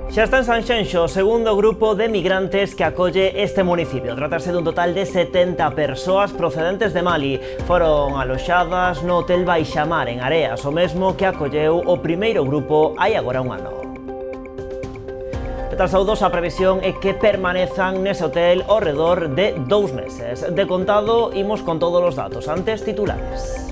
Xa está en Sanxenxo o segundo grupo de migrantes que acolle este municipio. Trátase dun total de 70 persoas procedentes de Mali. Foron aloxadas no Hotel Baixamar en Areas, o mesmo que acolleu o primeiro grupo hai agora un ano. De tal saudos, a previsión é que permanezan nese hotel ao redor de 2 meses. De contado, imos con todos os datos. Antes, titulares.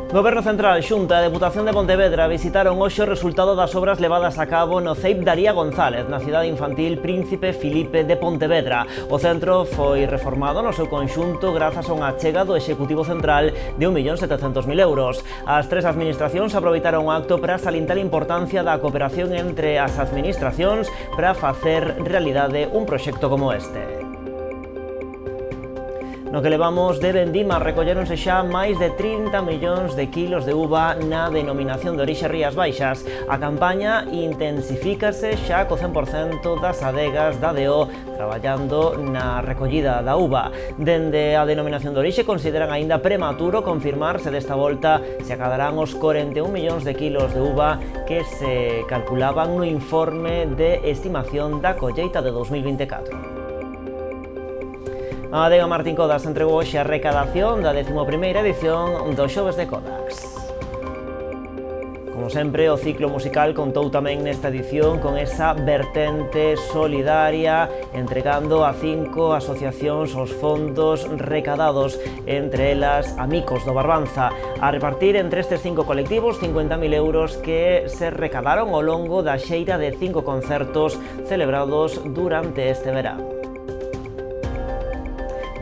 Goberno Central, Xunta e Deputación de Pontevedra visitaron hoxe o resultado das obras levadas a cabo no CEIP Daría González, na cidade infantil Príncipe Filipe de Pontevedra. O centro foi reformado no seu conxunto grazas a unha achega do Executivo Central de 1.700.000 euros. As tres administracións aproveitaron o acto para salientar a importancia da cooperación entre as administracións para facer realidade un proxecto como este. No que levamos de vendima recolléronse xa máis de 30 millóns de kilos de uva na denominación de orixe Rías Baixas. A campaña intensifícase xa co 100% das adegas da DO traballando na recollida da uva. Dende a denominación de orixe consideran aínda prematuro confirmar se desta volta se acadarán os 41 millóns de kilos de uva que se calculaban no informe de estimación da colleita de 2024. A adega Martín Codas entregou hoxe a recadación da 11ª edición do Xoves de Codax. Como sempre, o ciclo musical contou tamén nesta edición con esa vertente solidaria, entregando a 5 asociacións os fondos recadados, entre elas Amigos do Barbanza, a repartir entre estes 5 colectivos 50.000 euros que se recadaron ao longo da xeira de 5 concertos celebrados durante este verán.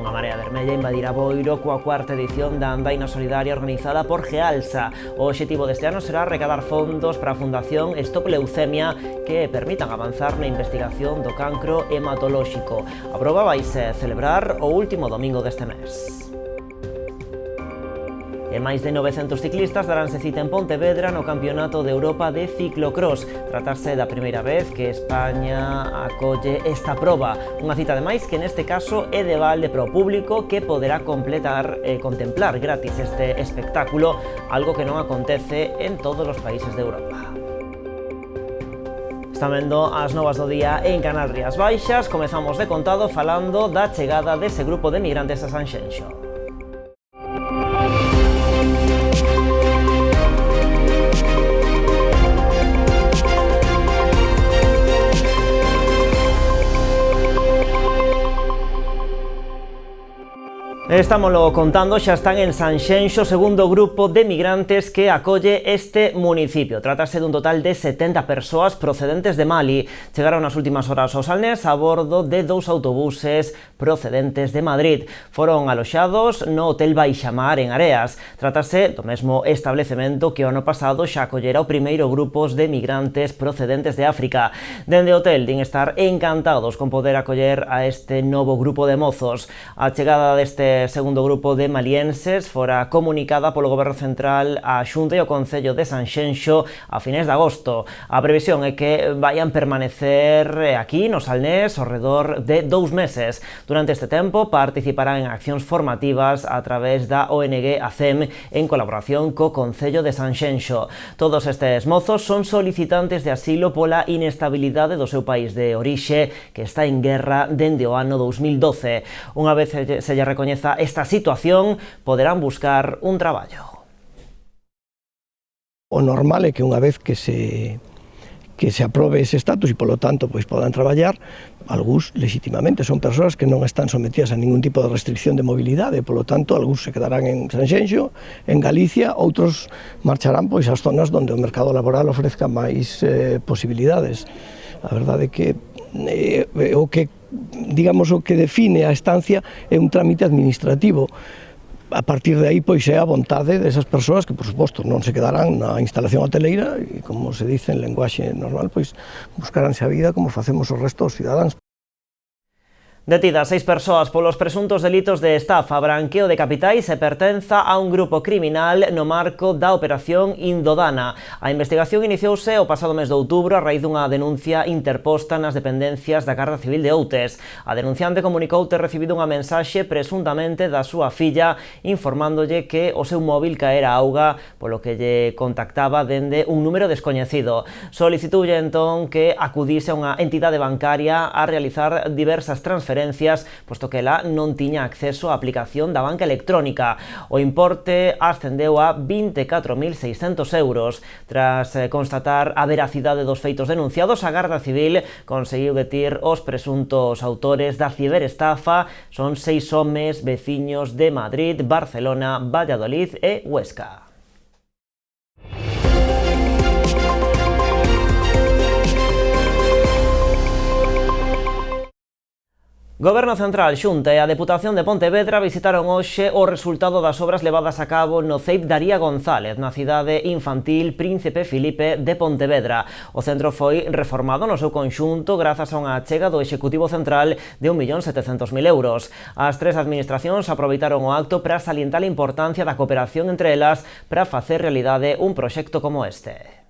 Unha marea vermella invadirá Boiro coa 4ª edición da Andaina Solidaria organizada por Gealsa. O obxectivo deste ano será recadar fondos para a Fundación Stop Leucemia que permitan avanzar na investigación do cancro hematolóxico. A proba vaise celebrar o último domingo deste mes. E máis de 900 ciclistas daránse cita en Pontevedra no Campeonato de Europa de Ciclocross. Tratase da primeira vez que España acolle esta proba. Unha cita ademais que neste caso é de balde para o público que poderá contemplar gratis este espectáculo, algo que non acontece en todos os países de Europa. Están vendo as novas do día en Canal Rías Baixas. Comezamos de contado falando da chegada dese grupo de migrantes a Sanxenxo. Estámoslo contando, xa están en Sanxenxo o segundo grupo de migrantes que acolle este municipio. Trátase dun total de 70 persoas procedentes de Mali. Chegaron nas últimas horas ao Salnés a bordo de 2 autobuses procedentes de Madrid. Foron aloxados no Hotel Baixamar en Areas. Trátase do mesmo establecemento que o ano pasado xa acollera o primeiro grupos de migrantes procedentes de África. Dende o hotel din estar encantados con poder acoller a este novo grupo de mozos. A chegada deste segundo grupo de malienses fora comunicada polo Goberno Central á Xunta e ao Concello de Sanxenxo a finais de agosto. A previsión é que vayan permanecer aquí no Salnés ao redor de 2 meses. Durante este tempo participarán en accións formativas a través da ONG ACEM en colaboración co Concello de Sanxenxo. Todos estes mozos son solicitantes de asilo pola inestabilidade do seu país de orixe, que está en guerra dende o ano 2012. Unha vez se lle recoñeza esta situación, poderán buscar un traballo. O normal é que unha vez que se aprobe ese status e polo tanto pois podan traballar, algúns legitimamente son persoas que non están sometidas a ningún tipo de restricción de mobilidade, polo tanto algúns se quedarán en Sanxenxo, en Galicia, outros marcharán pois ás zonas onde o mercado laboral ofrezca máis posibilidades. A verdade é que o que define a estancia é un trámite administrativo. A partir de aí, pois, é a vontade desas persoas que, por suposto, non se quedarán na instalación hoteleira e, como se dice en lenguaxe normal, pois, buscaránse a vida como facemos o resto dos cidadáns. Detidas 6 persoas polos presuntos delitos de estafa, branqueo de capitais e pertenza a un grupo criminal no marco da Operación Indodana. A investigación iniciouse o pasado mes de outubro a raíz dunha denuncia interposta nas dependencias da Garda Civil de Outes. A denunciante comunicou ter recibido unha mensaxe presuntamente da súa filla informándolle que o seu móvil caera a auga, polo que lle contactaba dende un número descoñecido. Solicitoulle entón que acudise a unha entidade bancaria a realizar diversas transferencias, posto que ela non tiña acceso á aplicación da banca electrónica. O importe ascendeu a 24.600 euros. Tras constatar a veracidade dos feitos denunciados, a Garda Civil conseguiu detir os presuntos autores da ciberestafa. Son 6 homes veciños de Madrid, Barcelona, Valladolid e Huesca. Goberno Central, Xunta e a Deputación de Pontevedra visitaron hoxe o resultado das obras levadas a cabo no CEIP Daría González, na cidade infantil Príncipe Filipe de Pontevedra. O centro foi reformado no seu conxunto grazas a unha achega do Executivo Central de 1.700.000 euros. As tres administracións aproveitaron o acto para salientar a importancia da cooperación entre elas para facer realidade un proxecto como este.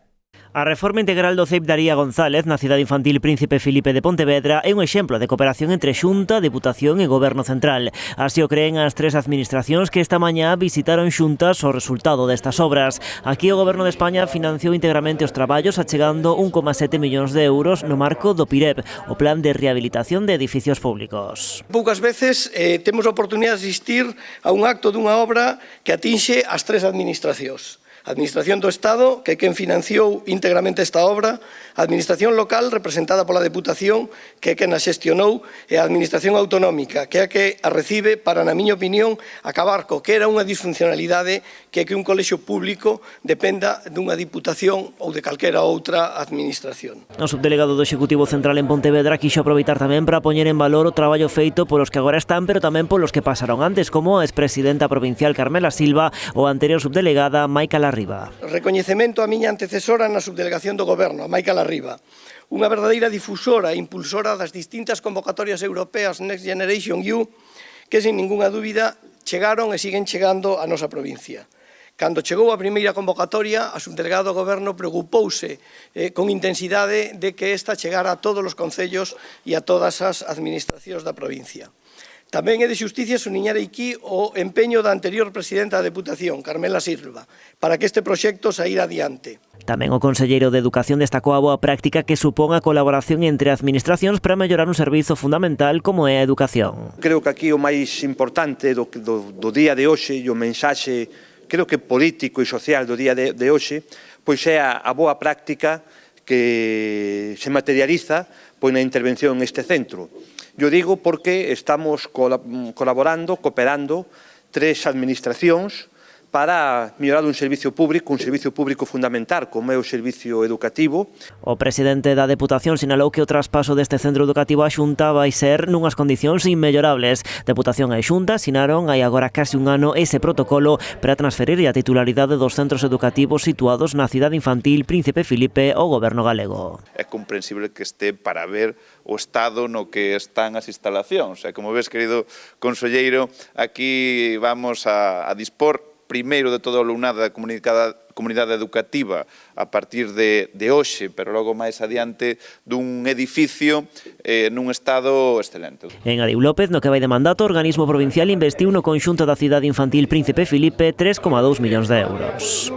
A reforma integral do CEIP Daría González na cidade infantil Príncipe Filipe de Pontevedra é un exemplo de cooperación entre Xunta, Deputación e Goberno Central. Así o creen as tres administracións que esta mañá visitaron xuntas o resultado destas obras. Aquí o Goberno de España financiou íntegramente os traballos achegando 1,7 millóns de euros no marco do PIREP, o Plan de Rehabilitación de Edificios Públicos. Poucas veces temos a oportunidade de asistir a un acto dunha obra que atinxe as tres administracións. A Administración do Estado, que é quen financiou íntegramente esta obra, a Administración local, representada pola Deputación, que é quen a xestionou, e a Administración autonómica, que é a que a recibe para, na miña opinión, acabar co que era unha disfuncionalidade que é que un colexio público dependa dunha Diputación ou de calquera outra administración. O subdelegado do Executivo Central en Pontevedra quixo aproveitar tamén para poñer en valor o traballo feito polos que agora están, pero tamén polos que pasaron antes, como a expresidenta provincial Carmela Silva ou a anterior subdelegada Maica Larriba. Recoñecemento á miña antecesora na subdelegación do Goberno, a Maica Larriba, unha verdadeira difusora e impulsora das distintas convocatorias europeas Next Generation EU, que, sin ningunha dúbida, chegaron e siguen chegando á nosa provincia. Cando chegou a primeira convocatoria, a subdelegada do Goberno preocupouse con intensidade de que esta chegara a todos os concellos e a todas as administracións da provincia. Tamén é de xusticia soniñar aquí o empeño da anterior presidenta da Deputación, Carmela Silva, para que este proxecto saíra adiante. Tamén o conselleiro de Educación destacou a boa práctica que supón a colaboración entre administracións para mellorar un servizo fundamental como é a educación. Creo que aquí o máis importante do día de hoxe e o mensaxe, creo que político e social do día de hoxe, pois é a boa práctica que se materializa pois na intervención neste centro. Yo digo porque estamos colaborando, cooperando, tres administracións para mellorar un servicio público fundamental como é o servicio educativo. O presidente da Deputación sinalou que o traspaso deste centro educativo á Xunta vai ser nunhas condicións inmellorables. Deputación e Xunta asinaron hai agora case un ano ese protocolo para transferir a titularidade dos centros educativos situados na cidade infantil Príncipe Filipe ao Goberno galego. É comprensible que este para ver o estado no que están as instalacións. E como ves, querido conselleiro, aquí vamos a dispor primeiro de todo o alumnado da comunidade educativa a partir de hoxe, pero logo máis adiante dun edificio nun estado excelente. Engadiu López, no que vai de mandato, o organismo provincial investiu no conxunto da cidade infantil Príncipe Filipe 3,2 millóns de euros.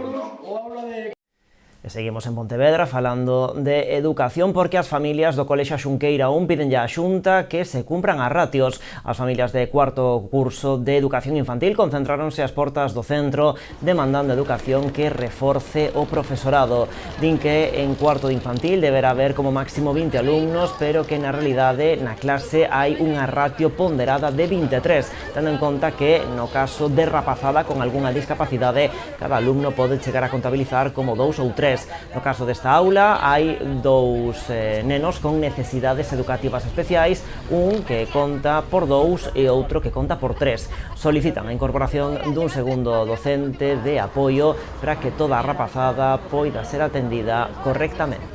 E seguimos en Pontevedra falando de educación porque as familias do Colexio Xunqueira 1 piden a Xunta que se cumpran as ratios. As familias de cuarto curso de educación infantil concentráronse ás portas do centro demandando educación que reforce o profesorado. Din que en cuarto de infantil deberá haber como máximo 20 alumnos, pero que na realidade na clase hai unha ratio ponderada de 23, tendo en conta que no caso de rapazada con algunha discapacidade, cada alumno pode chegar a contabilizar como 2 ou 3. No caso desta aula hai dous nenos con necesidades educativas especiais, un que conta por 2 e outro que conta por 3. Solicitan a incorporación dun segundo docente de apoio para que toda a rapazada poida ser atendida correctamente.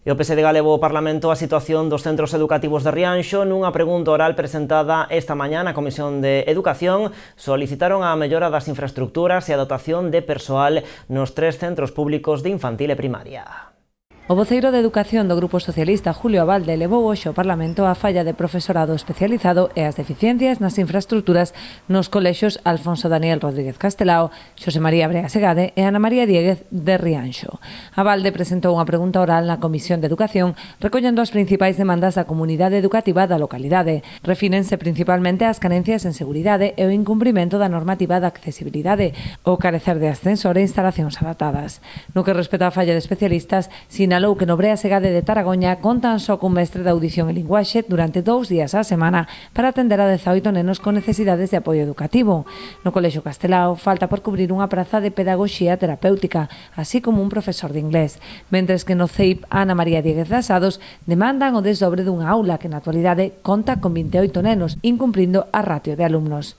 E o PSD galego Parlamento a situación dos centros educativos de Rianxo. Nunha pregunta oral presentada esta mañá na Comisión de Educación solicitaron a mellora das infraestructuras e a dotación de persoal nos 3 centros públicos de infantil e primaria. O voceiro de Educación do Grupo Socialista, Julio Abalde, levou hoxe ao Parlamento a falla de profesorado especializado e as deficiencias nas infraestructuras nos colexios Alfonso Daniel Rodríguez Castelao, Xosé María Brea Segade e Ana María Dieguez de Rianxo. Abalde presentou unha pregunta oral na Comisión de Educación recollendo as principais demandas da comunidade educativa da localidade. Refírense principalmente ás carencias en seguridade e o incumprimento da normativa de accesibilidade, o carecer de ascensor e instalacións adaptadas. No que respecta á falla de especialistas, sinalou que no Brea Segade de Taragoña contan só cun mestre de audición e linguaxe durante 2 días á semana para atender a 18 nenos con necesidades de apoio educativo. No Colexio Castelao falta por cubrir unha praza de pedagogía terapéutica, así como un profesor de inglés, mentres que no CEIP Ana María Dieguez de Asados demandan o desdobre dunha aula que na actualidade conta con 28 nenos, incumprindo a ratio de alumnos.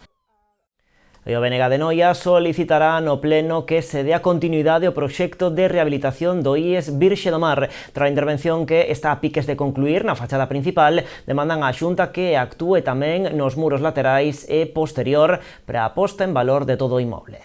E o BNG de Noia solicitará no pleno que se dea continuidade ao proxecto de rehabilitación do IES Virxe do Mar. Tras a intervención que está a piques de concluir na fachada principal, demandan á Xunta que actúe tamén nos muros laterais e posterior para a posta en valor de todo o inmoble.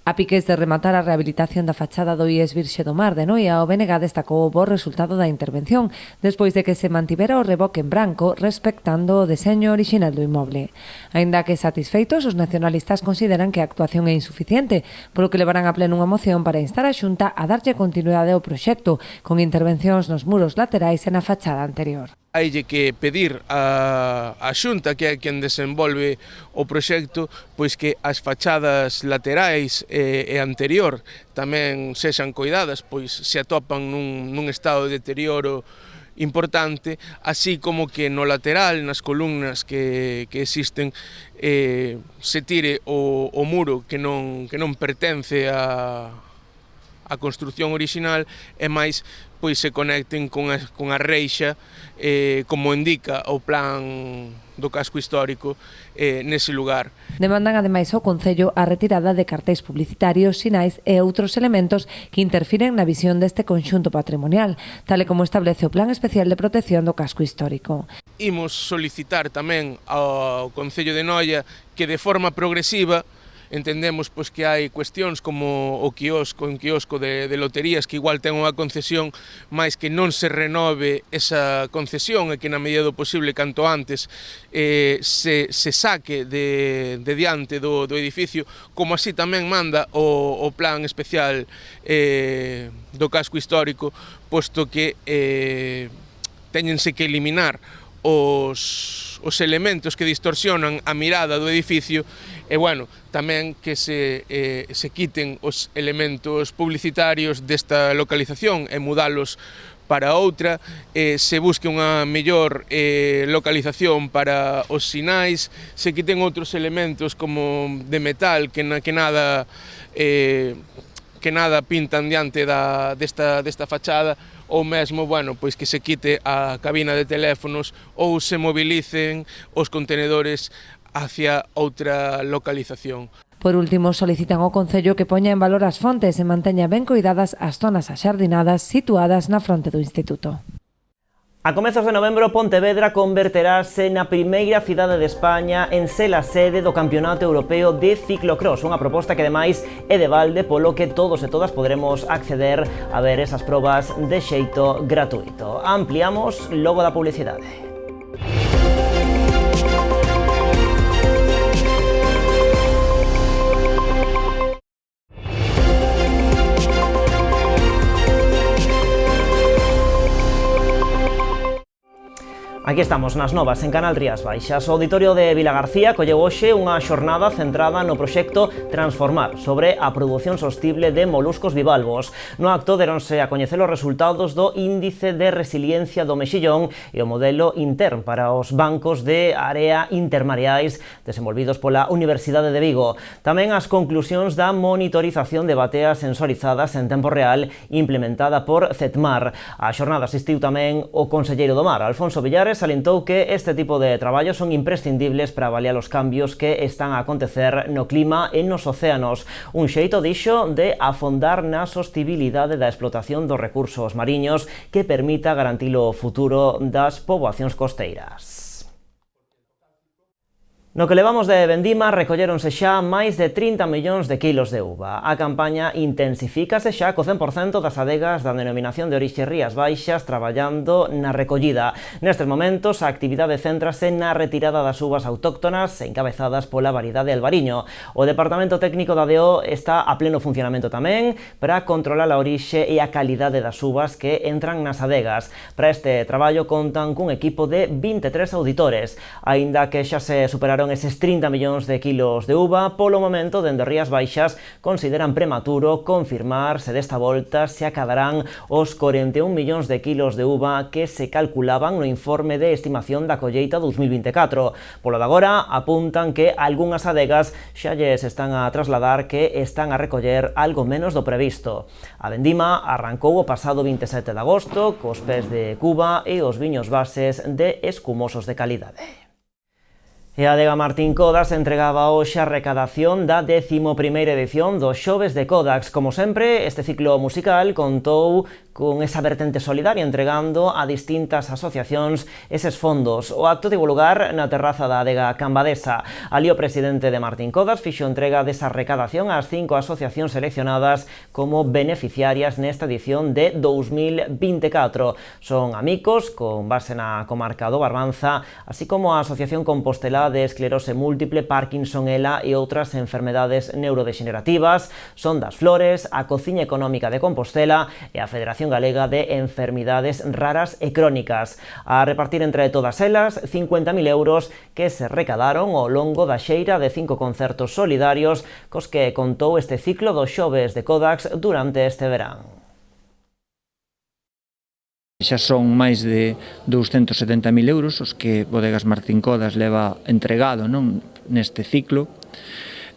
A piques de rematar a rehabilitación da fachada do IES Virxe do Mar de Noia, o BNG destacou o bo resultado da intervención, despois de que se mantivera o reboque en branco respectando o deseño orixinal do inmoble. Aínda que satisfeitos, os nacionalistas consideran que a actuación é insuficiente, polo que levarán a pleno unha moción para instar a Xunta a darlle continuidade ao proxecto, con intervencións nos muros laterais e na fachada anterior. Haille que pedir a Xunta, que é quen desenvolve o proxecto, pois que as fachadas laterais e anterior tamén sexan coidadas, pois se atopan nun estado de deterioro importante, así como que no lateral, nas columnas que existen, se tire o muro que non pertence a construción orixinal e máis pois se conecten con a reixa como indica o plan do casco histórico nese lugar. Demandan ademais ao Concello a retirada de cartéis publicitarios, sinais e outros elementos que interfiren na visión deste conxunto patrimonial, tal e como establece o Plan Especial de Protección do Casco Histórico. Imos solicitar tamén ao Concello de Noia que de forma progresiva entendemos pois que hai cuestións como un quiosco de loterías que igual ten unha concesión, máis que non se renove esa concesión e que na medida do posible canto antes se saque de diante do edificio, como así tamén manda o plan especial do casco histórico, posto que teñense que eliminar os elementos que distorsionan a mirada do edificio e, bueno, tamén que se quiten os elementos publicitarios desta localización e mudalos para outra, se busque unha mellor localización para os sinais, se quiten outros elementos como de metal que nada pintan diante desta fachada, ou mesmo, bueno, pois que se quite a cabina de teléfonos ou se mobilicen os contenedores hacia outra localización. Por último, solicitan ao Concello que poña en valor as fontes e manteña ben coidadas as zonas axardinadas situadas na fronte do Instituto. A comezos de novembro, Pontevedra converterase na primeira cidade de España en ser a sede do Campeonato Europeo de Ciclocross, unha proposta que ademais é de balde, polo que todos e todas poderemos acceder a ver esas probas de xeito gratuito. Ampliamos logo da publicidade. Aquí estamos nas novas en Canal Rías Baixas. O Auditorio de Vilagarcía colleu hoxe unha xornada centrada no proxecto Transformar sobre a produción sostible de moluscos bivalvos. No acto deronse a coñecer os resultados do Índice de Resiliencia do Mexillón e o modelo intern para os bancos de area intermareais desenvolvidos pola Universidade de Vigo. Tamén as conclusións da monitorización de bateas sensorizadas en tempo real implementada por CETMAR. A xornada asistiu tamén o conselleiro do Mar, Alfonso Villares, salientou que este tipo de traballos son imprescindibles para avaliar os cambios que están a acontecer no clima e nos océanos. Un xeito, dixo, de afondar na sostibilidade da explotación dos recursos mariños que permita garantir o futuro das poboacións costeiras. No que levamos de vendima recolléronse xa máis de 30 millóns de kilos de uva. A campaña intensifícase xa co 100% das adegas da denominación de orixe Rías Baixas traballando na recollida. Nestes momentos, a actividade céntrase na retirada das uvas autóctonas encabezadas pola variedade albariño. O Departamento Técnico da DO está a pleno funcionamento tamén para controlar a orixe e a calidade das uvas que entran nas adegas. Para este traballo contan cun equipo de 23 auditores. Aínda que xa se superaron eses 30 millóns de kilos de uva, polo momento, dende Rías Baixas, consideran prematuro confirmar se desta volta se acadarán os 41 millóns de kilos de uva que se calculaban no informe de estimación da colleita 2024. Polo de agora, apuntan que algunhas adegas xa lles están a trasladar que están a recoller algo menos do previsto. A vendima arrancou o pasado 27 de agosto cos pés de Cuba e os viños bases de escumosos de calidade. E a adega Martín Codax entregaba hoxe a recadación da 11ª edición dos Xoves de Codax. Como sempre, este ciclo musical contou con esa vertente solidaria entregando a distintas asociacións eses fondos. O acto tivo lugar na terraza da adega Cambadesa. Ali o presidente de Martín Codax fixo entrega desa recadación ás 5 asociacións seleccionadas como beneficiarias nesta edición de 2024. Son Amicos, con base na comarca do Barbanza, así como a Asociación Compostela de Esclerose Múltiple, Parkinson, ELA e outras enfermedades neurodegenerativas, Son das Flores, a Cociña Económica de Compostela e a Federación Galega de Enfermidades Raras e Crónicas. A repartir entre todas elas 50.000 euros que se recadaron ao longo da xeira de 5 concertos solidarios cos que contou este ciclo dos Xoves de Codax durante este verán. Xa son máis de 270.000 euros os que Bodegas Martín Codax leva entregado neste ciclo.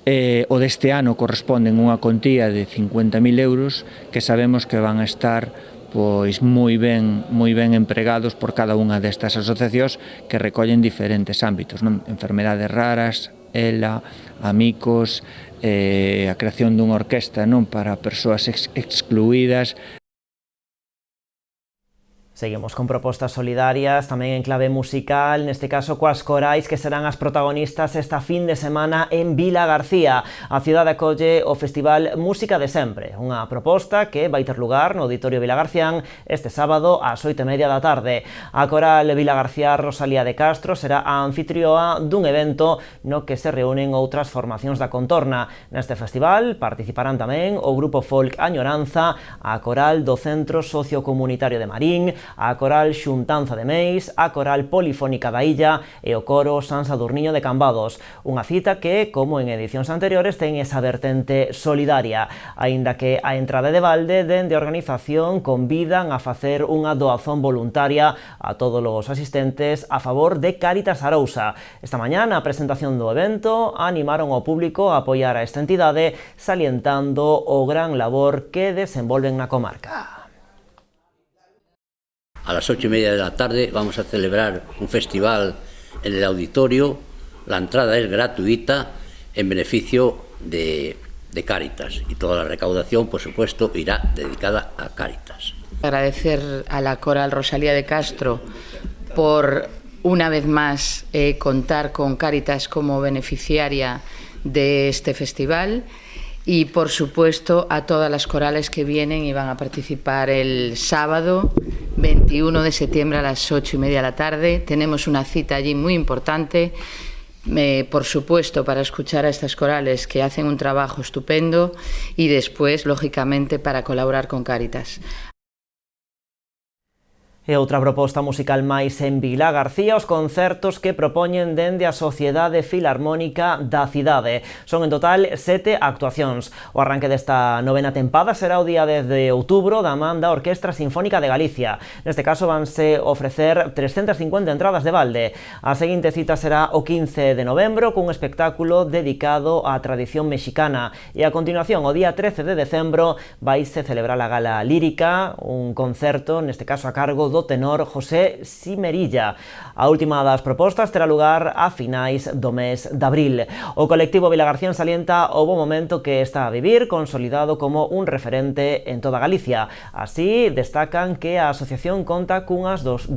O deste ano corresponden unha contía de 50.000 euros que sabemos que van a estar pois moi ben empregados por cada unha destas asociacións que recollen diferentes ámbitos, enfermedades raras, ELA, Amicos, a creación dunha orquesta para persoas excluídas. Seguimos con propostas solidarias, tamén en clave musical, neste caso coas corais que serán as protagonistas esta fin de semana en Vila García. A cidade acolle o Festival Música de Sempre, unha proposta que vai ter lugar no Auditorio Vilagarcián este sábado ás 8:30 da tarde. A coral Vilagarcía Rosalía de Castro será a anfitrioa dun evento no que se reúnen outras formacións da contorna. Neste festival participarán tamén o grupo folk Añoranza, a coral do Centro Sociocomunitario de Marín, a coral Xuntanza de Meis, a coral Polifónica da Illa e o coro San Sadurniño de Cambados. Unha cita que, como en edicións anteriores, ten esa vertente solidaria, aínda que a entrada de balde dende a organización convidan a facer unha doazón voluntaria a todos os asistentes a favor de Cáritas Arousa. Esta mañá, na presentación do evento, animaron ao público a apoiar a esta entidade, salientando o gran labor que desenvolven na comarca. A las 8:30 de la tarde vamos a celebrar un festival en el auditorio. La entrada es gratuita en beneficio de Cáritas y toda la recaudación, por supuesto, irá dedicada a Cáritas. Agradecer a la coral Rosalía de Castro por una vez más contar con Cáritas como beneficiaria de este festival. Y por supuesto a todas las corales que vienen y van a participar el sábado 21 de septiembre a las 8:30 de la tarde. Tenemos una cita allí muy importante, por supuesto para escuchar a estas corales que hacen un trabajo estupendo y después, lógicamente, para colaborar con Cáritas. E outra proposta musical máis en Vila García, os concertos que propoñen dende a Sociedade Filarmónica da cidade. Son en total 7 actuacións. O arranque desta novena tempada será o día 10 de outubro da man da Orquestra Sinfónica de Galicia. Neste caso vanse ofrecer 350 entradas de balde. A seguinte cita será o 15 de novembro cun espectáculo dedicado á tradición mexicana. E a continuación, o día 13 de decembro, vaise celebrar a Gala Lírica, un concerto, neste caso a cargo do tenor José Simerilla. A última das propostas terá lugar a finais do mes de abril. O colectivo Vilagarcía salienta o bo momento que está a vivir, consolidado como un referente en toda Galicia. Así, destacan que a asociación conta cunhas 200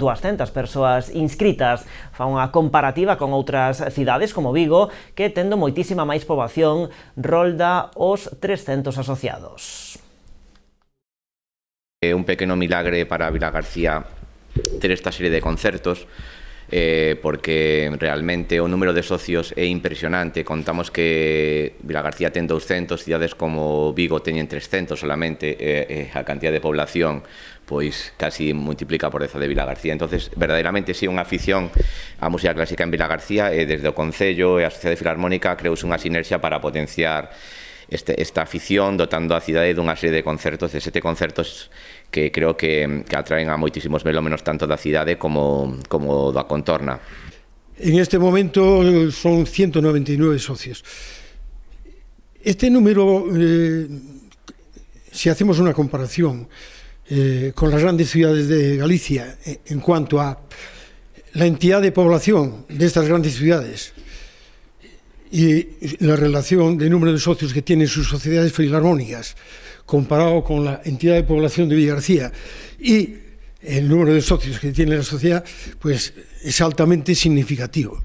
persoas inscritas. Fa unha comparativa con outras cidades como Vigo, que tendo moitísima máis poboación, rolda os 300 asociados. É un pequeno milagre para Vilagarcía ter esta serie de concertos, porque realmente o número de socios é impresionante. Contamos que Vilagarcía ten 200, cidades como Vigo teñen 300 solamente, a cantidad de población pois casi multiplica por 10 de Vilagarcía. Entonces, verdadeiramente, si unha afición á música clásica en Vilagarcía, e desde o Concello e a Sociedade Filarmónica creouse unha sinerxia para potenciar esta afición, dotando a cidade dunha serie de concertos, de 7 concertos que creo que atraen a moitísimos melómenos tanto da cidade como da contorna. En este momento son 199 socios. Este número, si hacemos una comparación con las grandes ciudades de Galicia en cuanto a la entidad de población de estas grandes ciudades y la relación de número de socios que tienen sus sociedades filarmónicas comparado con la entidad de población de Vilagarcía y el número de socios que tiene la sociedad, pues es altamente significativo.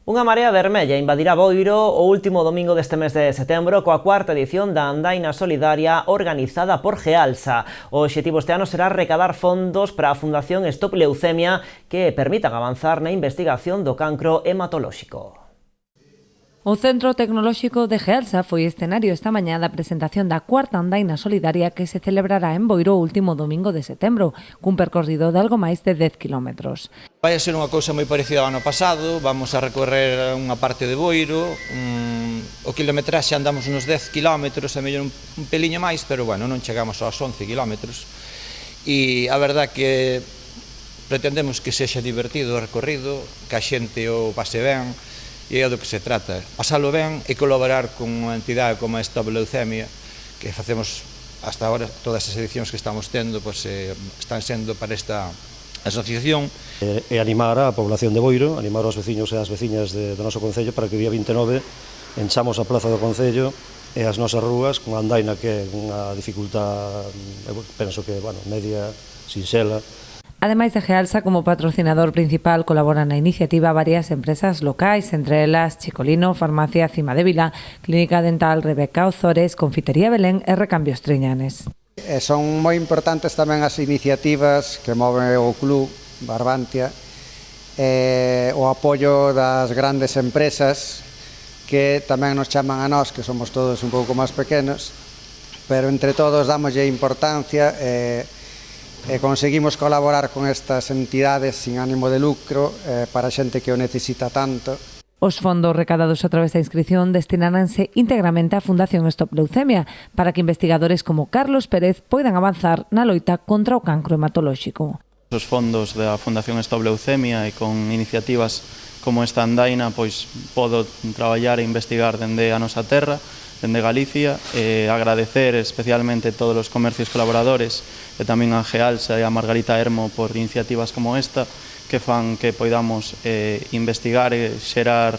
Unha marea vermella invadirá Boiro o último domingo deste mes de setembro coa cuarta edición da Andaina Solidaria organizada por Gealsa. O obxectivo este ano será recadar fondos para a Fundación Stop Leucemia que permitan avanzar na investigación do cancro hematolóxico. O Centro Tecnolóxico de Gealsa foi escenario esta mañá da presentación da cuarta Andaina Solidaria que se celebrará en Boiro o último domingo de setembro, cun percorrido de algo máis de 10 kilómetros. Vai a ser unha cousa moi parecida ao ano pasado, vamos a recorrer unha parte de Boiro, o kilometraxe andamos uns 10 kilómetros, a mellor un peliño máis, pero bueno, non chegamos aos 11 kilómetros, e a verdad que pretendemos que sexa divertido o recorrido, que a xente o pase ben, e é do que se trata, pasalo ben e colaborar con unha entidade como a Stop Leucemia, que facemos hasta agora, todas as edicións que estamos tendo, pues, están sendo para esta asociación. E animar a población de Boiro, animar aos veciños e as veciñas do noso Concello para que o día 29 enchamos a plaza do Concello e as nosas rúas con a andaina, que é unha dificultad, penso que, bueno, media, sinxela. Ademais de Gealsa, como patrocinador principal colaboran na iniciativa varias empresas locais, entre elas Chicolino, Farmacia Cima de Vila, Clínica Dental Rebeca Ozores, Confitería Belén e Recambios Triñanes. Son moi importantes tamén as iniciativas que move o Club Barbantia, o apoio das grandes empresas que tamén nos chaman a nós, que somos todos un pouco máis pequenos, pero entre todos damoslle importancia e conseguimos colaborar con estas entidades sin ánimo de lucro para xente que o necesita tanto. Os fondos recadados a través da inscripción destinaránse íntegramente á Fundación Stop Leucemia para que investigadores como Carlos Pérez poidan avanzar na loita contra o cancro hematolóxico. Os fondos da Fundación Stop Leucemia e con iniciativas como esta andaina, pois podo traballar e investigar dende a nosa terra, dende Galicia, e agradecer especialmente a todos os comercios colaboradores e tamén a Gealsa e a Margarita Hermo por iniciativas como esta que fan que poidamos investigar e xerar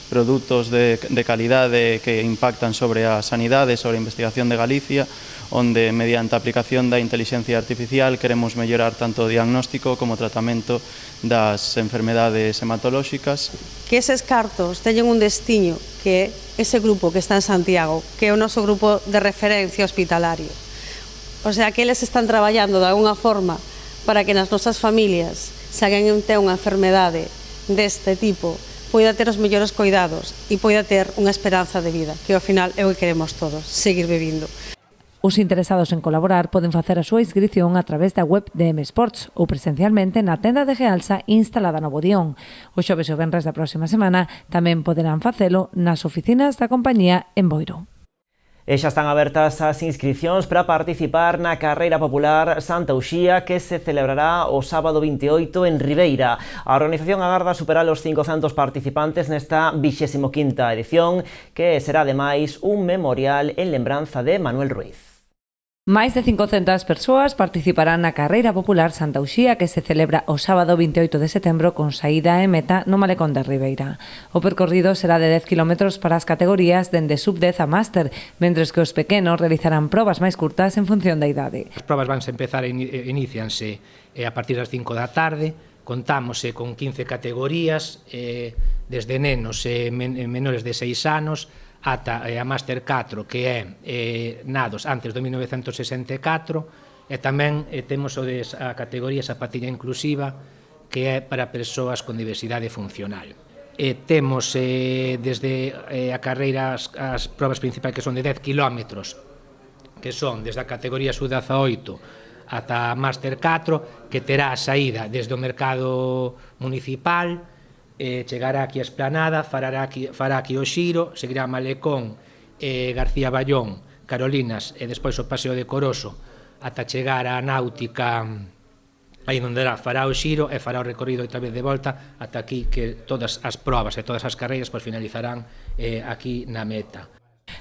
produtos de calidade que impactan sobre a sanidade, sobre a investigación de Galicia, onde mediante a aplicación da inteligencia artificial queremos mellorar tanto o diagnóstico como o tratamento das enfermedades hematolóxicas. Que eses cartos teñen un destiño, que é ese grupo que está en Santiago, que é o noso grupo de referencia hospitalario. O sea, que eles están traballando de alguna forma para que nas nosas familias, se alguén ten unha enfermedade deste tipo, poida ter os mellores cuidados e poida ter unha esperanza de vida, que ao final é o que queremos todos, seguir vivindo. Os interesados en colaborar poden facer a súa inscripción a través da web de M Sports ou presencialmente na tenda de Gealsa instalada no Bodión. O xoves e o venres da próxima semana tamén poderán facelo nas oficinas da compañía en Boiro. E xa están abertas as inscricións para participar na Carreira Popular Santa Uxía, que se celebrará o sábado 28 en Ribeira. A organización agarda superar os 500 participantes nesta 25ª edición, que será ademais un memorial en lembranza de Manuel Ruiz. Máis de 500 persoas participarán na Carreira Popular Santa Uxía, que se celebra o sábado 28 de setembro con saída e meta no Malecón de Ribeira. O percorrido será de 10 km para as categorías dende sub-10 a máster, mentres que os pequenos realizarán probas máis curtas en función da idade. As probas vanse empezar inicianse a partir das 5 da tarde. Contamos con 15 categorías, desde nenos e menores de 6 anos, ata a Máster 4, que é nados antes do 1964, e tamén temos a categoría Zapatilla Inclusiva, que é para persoas con diversidade funcional. Temos desde a carreira as probas principais, que son de 10 km, que son desde a categoría Sub-18 ata a Máster 4, que terá a saída desde o mercado municipal, chegará aquí a Esplanada, fará aquí o xiro, seguirá Malecón, García Ballón, Carolinas e despois o Paseo de Coroso ata chegar á Náutica, aí onde fará o xiro e fará o recorrido outra vez de volta ata aquí, que todas as probas e todas as carreiras finalizarán aquí na meta.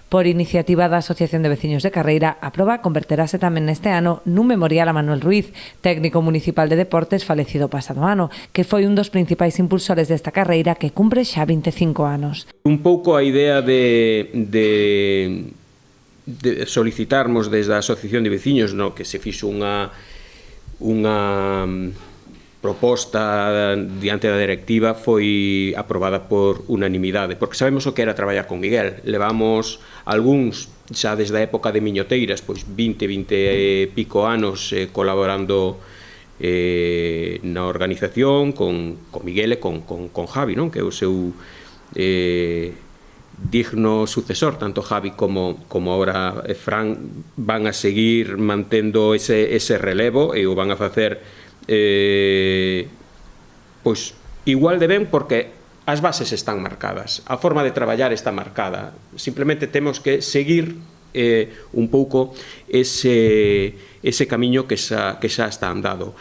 Por iniciativa da Asociación de Veciños de Carreira, a proba converterase tamén neste ano nun memorial a Manuel Ruiz, técnico municipal de deportes falecido pasado ano, que foi un dos principais impulsores desta carreira que cumpre xa 25 anos. Un pouco a idea de solicitarmos desde a Asociación de Veciños, que se fixo unha proposta diante da directiva, foi aprobada por unanimidade, porque sabemos o que era traballar con Miguel. Levamos algúns, xa desde a época de Miñoteiras, 20 e pico anos colaborando na organización con Miguel e con Javi, que é o seu digno sucesor. Tanto Javi como ahora Fran van a seguir mantendo ese relevo e o van a facer pois igual de ben, porque as bases están marcadas, a forma de traballar está marcada, simplemente temos que seguir un pouco ese camiño que xa está andado.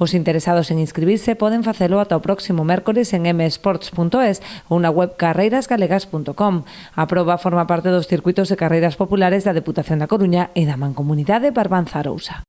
Os interesados en inscribirse poden facelo ata o próximo mércores en msports.es ou na web carreirasgalegas.com. A proba forma parte dos circuitos de carreiras populares da Deputación da Coruña e da Mancomunidade Barbanza-Arousa.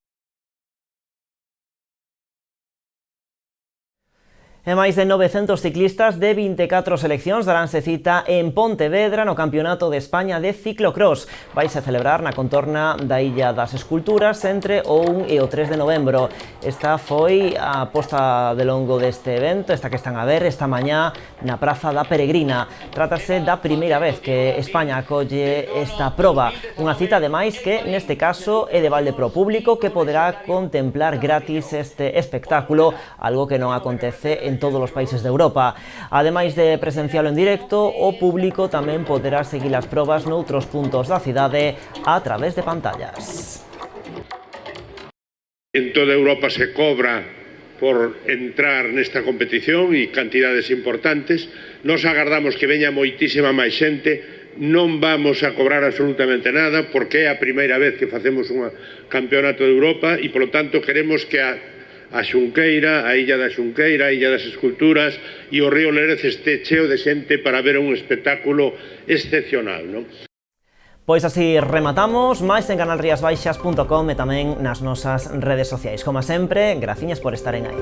E máis de 900 ciclistas de 24 seleccións daránse cita en Pontevedra no Campeonato de España de Ciclocross. Vaise celebrar na contorna da Illa das Esculturas entre o 1 e o 3 de novembro. Esta foi a posta de longo deste evento, esta que están a ver esta mañá na Praza da Peregrina. Trátase da primeira vez que España acolle esta proba. Unha cita, ademais, que neste caso é de balde pro público, que poderá contemplar gratis este espectáculo, algo que non acontece en todos os países de Europa. Ademais de presencialo en directo, o público tamén poderá seguir as probas noutros puntos da cidade a través de pantallas. En toda Europa se cobra por entrar nesta competición e cantidades importantes. Nos agardamos que veña moitísima máis xente. Non vamos a cobrar absolutamente nada, porque é a primeira vez que facemos un campeonato de Europa e, polo tanto, queremos que a Xunqueira, a Illa da Xunqueira, a Illa das Esculturas e o río Lérez este cheo de xente para ver un espectáculo excepcional, non? Pois así rematamos, máis en canalriasbaixas.com e tamén nas nosas redes sociais. Como sempre, graciñas por estaren aí.